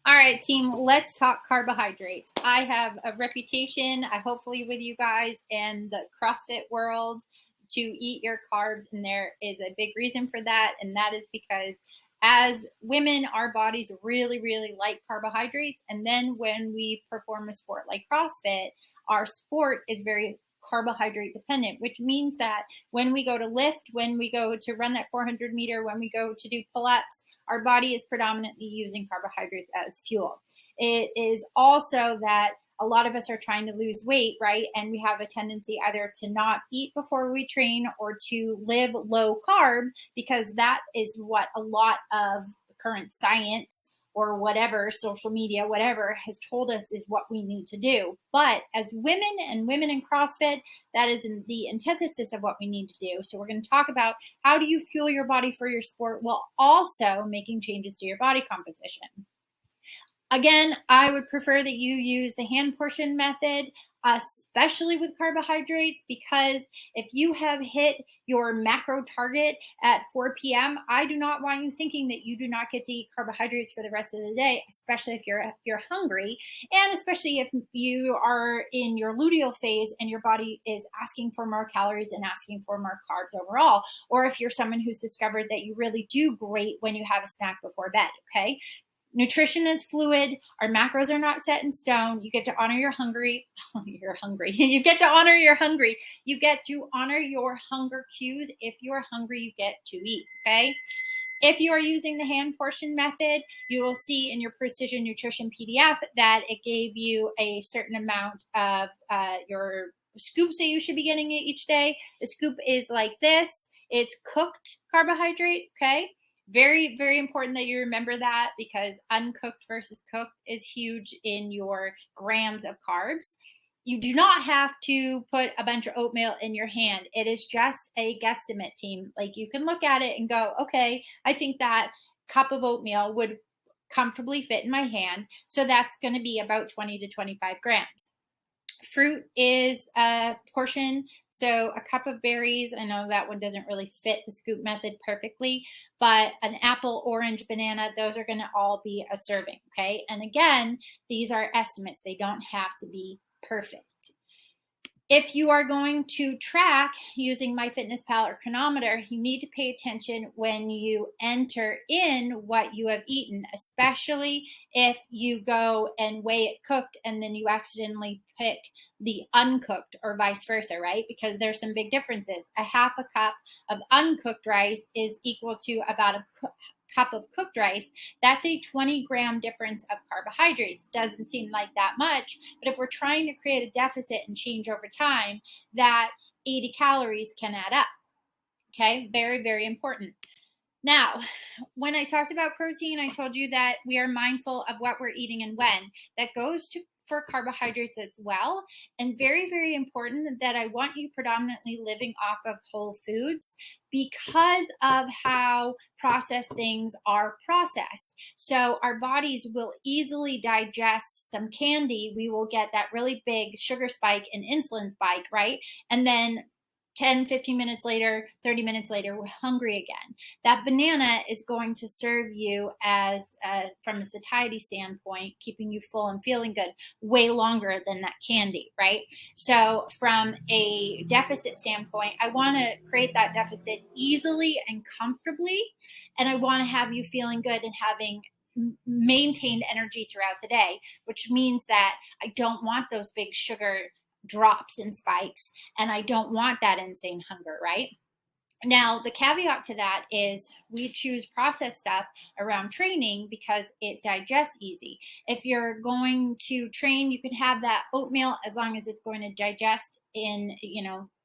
All right, team, let's talk carbohydrates. I have a reputation, hopefully with you guys in the CrossFit world, to eat your carbs, and there is a big reason for that, and that is because as women, our bodies really, really like carbohydrates, and then when we perform a sport like CrossFit, our sport is very carbohydrate dependent, which means that when we go to lift, when we go to run that 400 meter, when we go to do pull-ups, our body is predominantly using carbohydrates as fuel. It is also that a lot of us are trying to lose weight, right? And we have a tendency either to not eat before we train or to live low carb, because that is what a lot of current science or whatever, social media, whatever, has told us is what we need to do. But as women and women in CrossFit, that is the antithesis of what we need to do. So we're going to talk about how do you fuel your body for your sport while also making changes to your body composition. Again, I would prefer that you use the hand portion method, especially with carbohydrates, because if you have hit your macro target at 4 p.m., I do not want you thinking that you do not get to eat carbohydrates for the rest of the day, especially if you're hungry, and especially if you are in your luteal phase and your body is asking for more calories and asking for more carbs overall, or if you're someone who's discovered that you really do great when you have a snack before bed, okay? Nutrition is fluid. Our macros are not set in stone. You get to honor your hungry. You're hungry. You get to honor your hungry. You get to honor your hunger cues. If you're hungry, you get to eat, okay? If you are using the hand portion method, you will see in your Precision Nutrition PDF that it gave you a certain amount of your scoops that you should be getting each day. The scoop is like this. It's cooked carbohydrates, okay? Very, very important that you remember that, because uncooked versus cooked is huge in your grams of carbs. You do not have to put a bunch of oatmeal in your hand. It is just a guesstimate, team. Like, you can look at it and go, okay, I think that cup of oatmeal would comfortably fit in my hand. So that's going to be about 20 to 25 grams. Fruit is a portion. So a cup of berries, I know that one doesn't really fit the scoop method perfectly, but an apple, orange, banana, those are going to all be a serving, okay? And again, these are estimates. They don't have to be perfect. If you are going to track using MyFitnessPal or Chronometer, you need to pay attention when you enter in what you have eaten, especially if you go and weigh it cooked and then you accidentally pick the uncooked or vice versa, right? Because there's some big differences. A half a cup of uncooked rice is equal to about a cup of cooked rice. That's a 20-gram difference of carbohydrates. Doesn't seem like that much, but if we're trying to create a deficit and change over time, that 80 calories can add up. Okay, very, very important. Now, when I talked about protein, I told you that we are mindful of what we're eating and when. That goes for carbohydrates as well. And very, very important that I want you predominantly living off of whole foods because of how processed things are processed. So our bodies will easily digest some candy. We will get that really big sugar spike and insulin spike, right? And then 10, 15 minutes later, 30 minutes later, we're hungry again. That banana is going to serve you as, from a satiety standpoint, keeping you full and feeling good way longer than that candy, right? So from a deficit standpoint, I want to create that deficit easily and comfortably, and I want to have you feeling good and having maintained energy throughout the day, which means that I don't want those big sugar drops and spikes, and I don't want that insane hunger, right? Now, the caveat to that is we choose processed stuff around training because it digests easy. If you're going to train, you can have that oatmeal as long as it's going to digest in,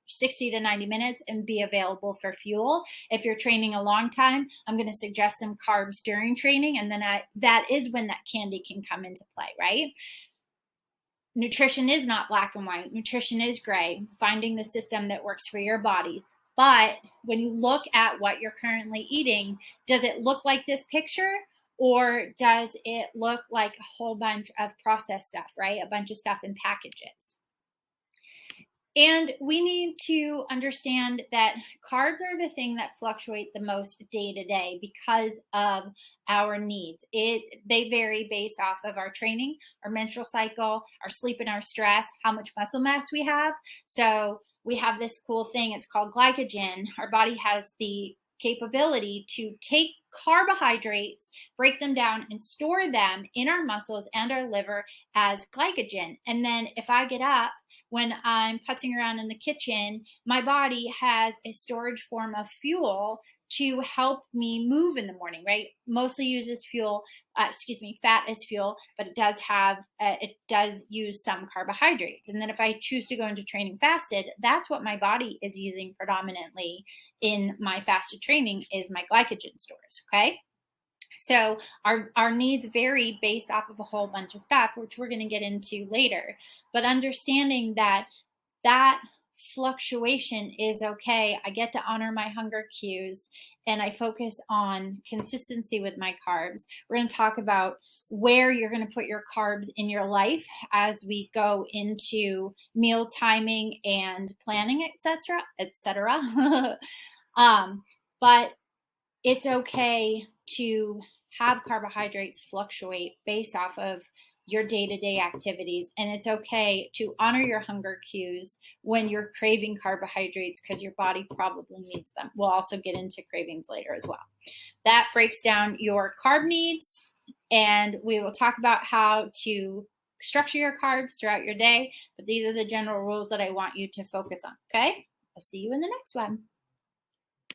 60 to 90 minutes and be available for fuel. If you're training a long time, I'm going to suggest some carbs during training, and then that is when that candy can come into play, right? Nutrition is not black and white. Nutrition is gray, finding the system that works for your bodies. But when you look at what you're currently eating, does it look like this picture, or does it look like a whole bunch of processed stuff, right? A bunch of stuff in packages. And we need to understand that carbs are the thing that fluctuate the most day to day because of our needs. They vary based off of our training, our menstrual cycle, our sleep and our stress, how much muscle mass we have. So we have this cool thing, it's called glycogen. Our body has the capability to take carbohydrates, break them down, and store them in our muscles and our liver as glycogen. And then if I get up when I'm putzing around in the kitchen, my body has a storage form of fuel to help me move in the morning, right? Mostly uses fat as fuel, but it does use some carbohydrates. And then if I choose to go into training fasted, that's what my body is using predominantly in my fasted training is my glycogen stores, okay? So our needs vary based off of a whole bunch of stuff, which we're going to get into later. But understanding that fluctuation is okay. I get to honor my hunger cues and I focus on consistency with my carbs. We're going to talk about where you're going to put your carbs in your life as we go into meal timing and planning, etc., etc. But it's okay to have carbohydrates fluctuate based off of your day-to-day activities. And it's okay to honor your hunger cues when you're craving carbohydrates because your body probably needs them. We'll also get into cravings later as well. That breaks down your carb needs, and we will talk about how to structure your carbs throughout your day. But these are the general rules that I want you to focus on, okay? I'll see you in the next one.